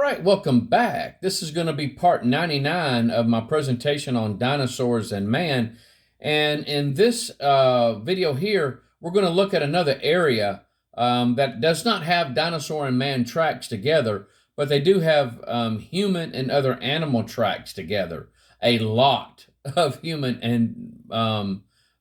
right, welcome back. This is going to be part 99 of my presentation on dinosaurs and man. And in this video here, we're going to look at another area that does not have dinosaur and man tracks together, but they do have human and other animal tracks together. A lot of human and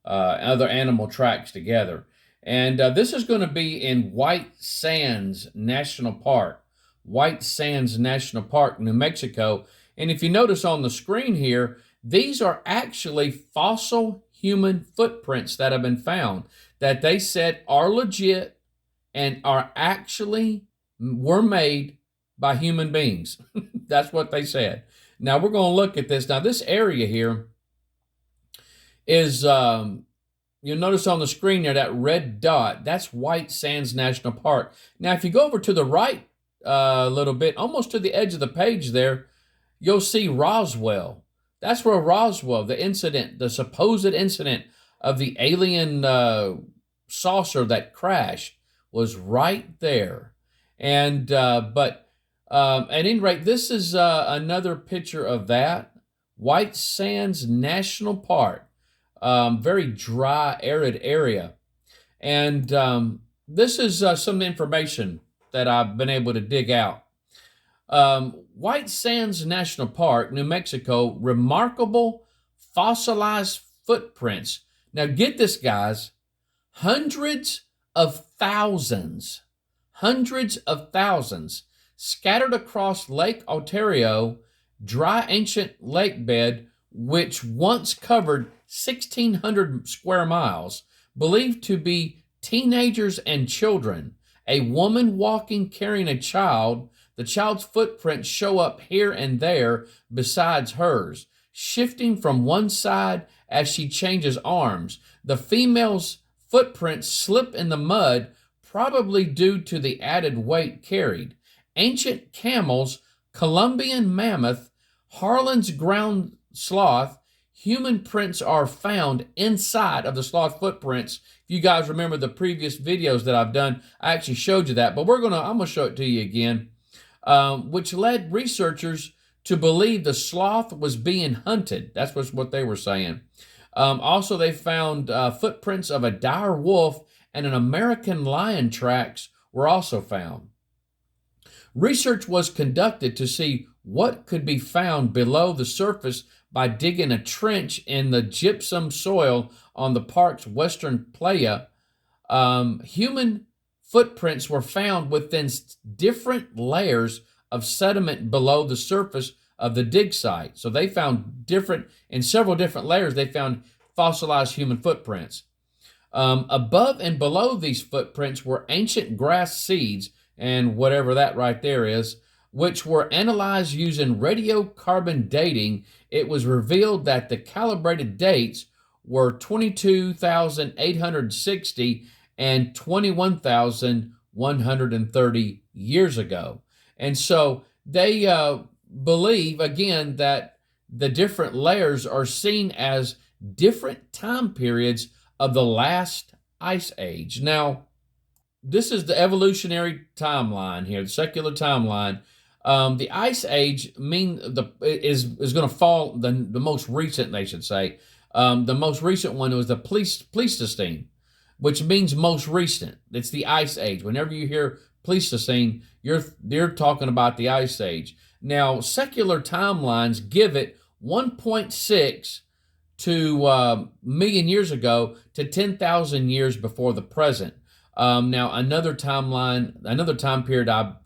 other animal tracks together. And this is going to be in White Sands National Park. White Sands National Park, New Mexico. And if you notice on the screen here, these are actually fossil human footprints that have been found that they said are legit and were made by human beings. That's what they said. Now we're going to look at this. Now this area here is, you'll notice on the screen there, that red dot, that's White Sands National Park. Now if you go over to the right a little bit, almost to the edge of the page there, you'll see Roswell. That's where Roswell, the supposed incident of the alien saucer that crashed, was right there. And at any rate, this is another picture of that. White Sands National Park, very dry, arid area. And this is some information that I've been able to dig out. White Sands National Park, New Mexico, remarkable fossilized footprints. Now get this, guys, hundreds of thousands scattered across Lake Ontario, dry ancient lake bed, which once covered 1,600 square miles, believed to be teenagers and children. A woman walking carrying a child. The child's footprints show up here and there besides hers, shifting from one side as she changes arms. The female's footprints slip in the mud, probably due to the added weight carried. Ancient camels, Columbian mammoth, Harlan's ground sloth, human prints are found inside of the sloth footprints. If you guys remember the previous videos that I've done, I actually showed you that, but I'm going to show it to you again, which led researchers to believe the sloth was being hunted. That's what they were saying. Also, they found footprints of a dire wolf and an American lion tracks were also found. Research was conducted to see what could be found below the surface by digging a trench in the gypsum soil on the park's western playa. Human footprints were found within different layers of sediment below the surface of the dig site. So they found in several different layers, they found fossilized human footprints. Above and below these footprints were ancient grass seeds, and whatever that right there is, which were analyzed using radiocarbon dating. It was revealed that the calibrated dates were 22,860 and 21,130 years ago. And so they believe, again, that the different layers are seen as different time periods of the last ice age. Now, this is the evolutionary timeline here, the secular timeline. The ice age is going to fall, the most recent, they should say. The most recent one was the Pleistocene, which means most recent. It's the ice age. Whenever you hear Pleistocene, you're talking about the ice age. Now, secular timelines give it 1.6 to million years ago to 10,000 years before the present. Now, another time period I'd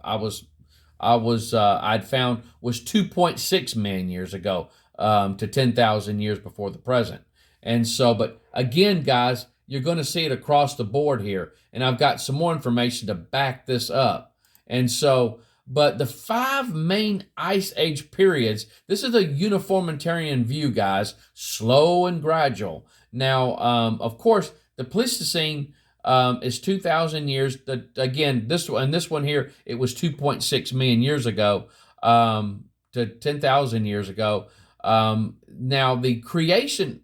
found was 2.6 million years ago to 10,000 years before the present. And so, but again, guys, you're going to see it across the board here. And I've got some more information to back this up. And so, but the 5 main ice age periods, this is a uniformitarian view, guys, slow and gradual. Now, of course, the Pleistocene is 2,000 years. Again, this one here, it was 2.6 million years ago to 10,000 years ago. Now the creation.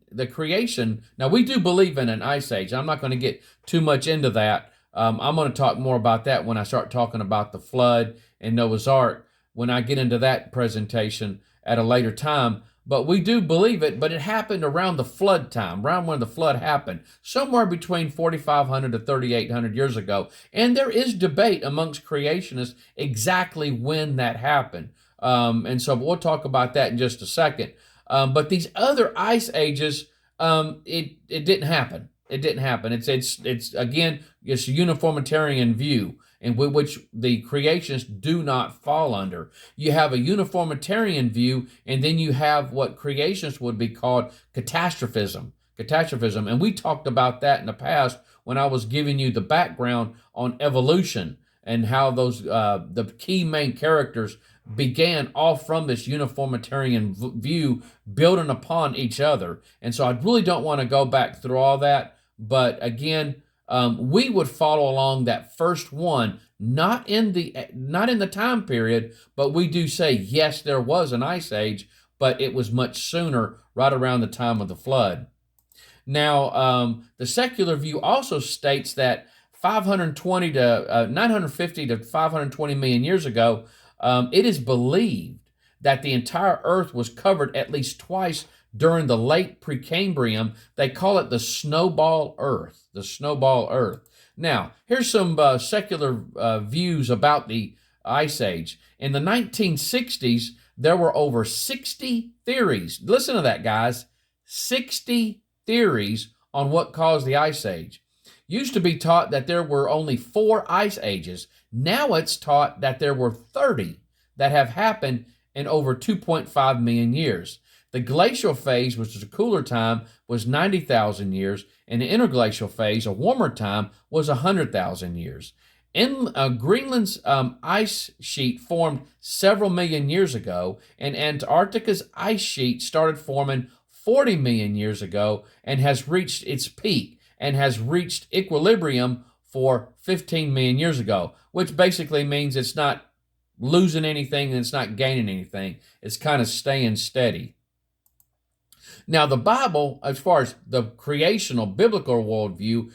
Now we do believe in an ice age. I'm not going to get too much into that. I'm going to talk more about that when I start talking about the flood and Noah's Ark. when I get into that presentation at a later time. But we do believe it, but it happened around the flood time, around when the flood happened, somewhere between 4,500 to 3,800 years ago. And there is debate amongst creationists exactly when that happened. And so we'll talk about that in just a second. But these other ice ages, it didn't happen. It didn't happen. It's again, it's a uniformitarian view in which the creationists do not fall under. You have a uniformitarian view, and then you have what creationists would be called catastrophism. Catastrophism, and we talked about that in the past when I was giving you the background on evolution and how those the key main characters began all from this uniformitarian view, building upon each other. And so I really don't want to go back through all that, but again, we would follow along that first one, not in the time period, but we do say yes, there was an ice age, but it was much sooner, right around the time of the flood. Now, the secular view also states that 520 to 950 to 520 million years ago, it is believed that the entire Earth was covered at least twice during the late Precambrian. They call it the snowball Earth, the snowball Earth. Now, here's some secular views about the Ice Age. In the 1960s, there were over 60 theories. Listen to that, guys. 60 theories on what caused the Ice Age. Used to be taught that there were only 4 ice ages. Now it's taught that there were 30 that have happened in over 2.5 million years. The glacial phase, which was a cooler time, was 90,000 years, and the interglacial phase, a warmer time, was 100,000 years. In Greenland's ice sheet formed several million years ago, and Antarctica's ice sheet started forming 40 million years ago and has reached its peak and has reached equilibrium for 15 million years ago, which basically means it's not losing anything and it's not gaining anything. It's kind of staying steady. Now, the Bible, as far as the creational biblical worldview,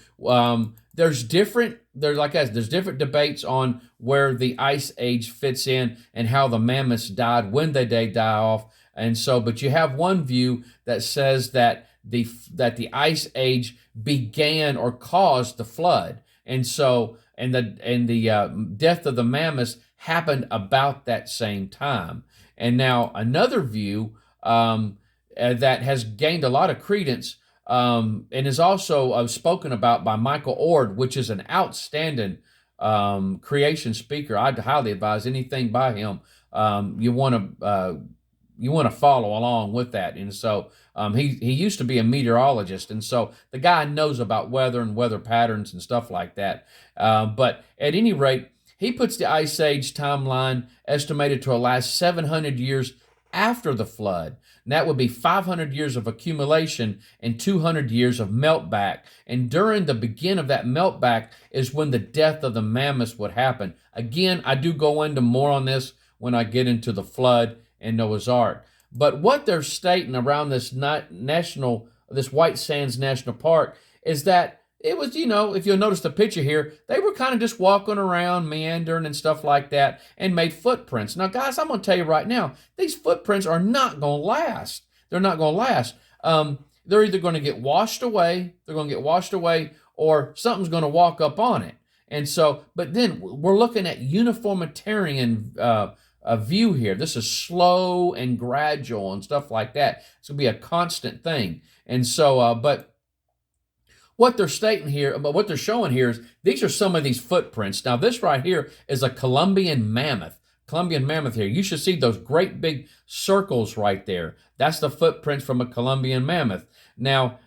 there's different debates on where the ice age fits in and how the mammoths died, when they die off, and so. But you have one view that says that the ice age began or caused the flood, and so the death of the mammoths happened about that same time. And now another view that has gained a lot of credence and is also spoken about by Michael Ord, which is an outstanding creation speaker. I'd highly advise anything by him. You want to follow along with that. And so he used to be a meteorologist, and so the guy knows about weather and weather patterns and stuff like that. But at any rate, he puts the Ice Age timeline estimated to last 700 years after the flood. And that would be 500 years of accumulation and 200 years of meltback. And during the beginning of that meltback is when the death of the mammoths would happen. Again, I do go into more on this when I get into the flood and Noah's Ark. But what they're stating around this White Sands National Park is that it was, if you'll notice the picture here, they were kind of just walking around, meandering and stuff like that, and made footprints. Now, guys, I'm going to tell you right now, these footprints are not going to last. They're not going to last. They're either going to get washed away, or something's going to walk up on it. And so, but then we're looking at uniformitarian view here. This is slow and gradual and stuff like that. It's going to be a constant thing. And so, but what they're stating here, but what they're showing here is these are some of these footprints. Now, this right here is a Columbian mammoth. Columbian mammoth here. You should see those great big circles right there. That's the footprints from a Columbian mammoth. Now,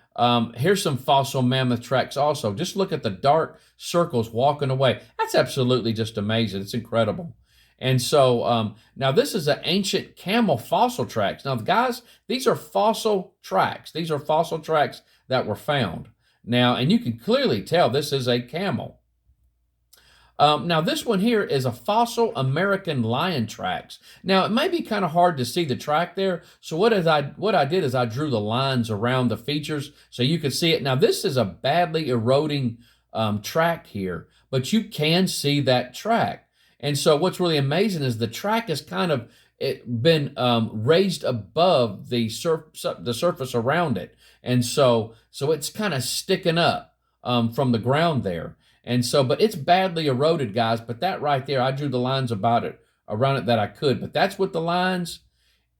here's some fossil mammoth tracks also. Just look at the dark circles walking away. That's absolutely just amazing. It's incredible. And so now this is an ancient camel fossil tracks. Now, guys, these are fossil tracks. These are fossil tracks that were found. Now, and you can clearly tell this is a camel. Now, this one here is a fossil American lion tracks. Now, it may be kind of hard to see the track there, so what I did is I drew the lines around the features so you could see it. Now, this is a badly eroding track here, but you can see that track. And so what's really amazing is the track has kind of been raised above the surface around it. And so it's kind of sticking up from the ground there. And so, but it's badly eroded, guys. But that right there, I drew the lines about it around it that I could. But that's with the lines,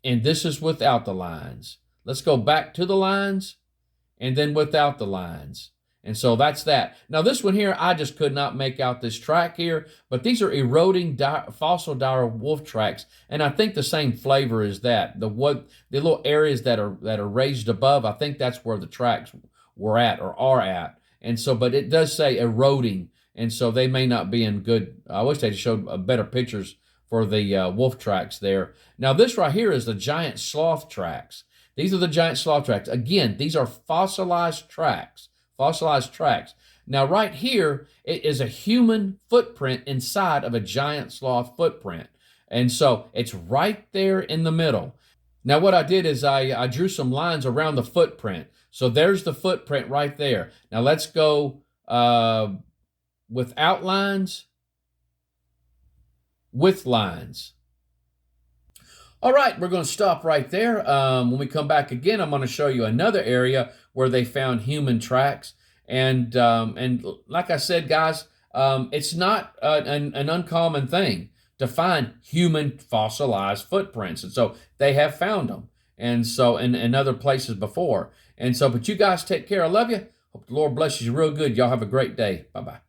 and this is without the lines. Let's go back to the lines, and then without the lines. And so that's that. Now this one here, I just could not make out this track here, but these are eroding fossil dire wolf tracks, and I think the same flavor is that. The little areas that are raised above, I think that's where the tracks were at or are at. And so, but it does say eroding, and so they may not be in good. I wish they showed better pictures for the wolf tracks there. Now this right here is the giant sloth tracks. These are the giant sloth tracks. Again, these are fossilized tracks. Fossilized tracks. Now right here, it is a human footprint inside of a giant sloth footprint. And so it's right there in the middle. Now what I did is I drew some lines around the footprint. So there's the footprint right there. Now let's go without lines, with lines. All right, we're going to stop right there. When we come back again, I'm going to show you another area where they found human tracks. And like I said, guys, it's not an uncommon thing to find human fossilized footprints. And so they have found them. And so in other places before. And so, but you guys take care. I love you. Hope the Lord blesses you real good. Y'all have a great day. Bye-bye.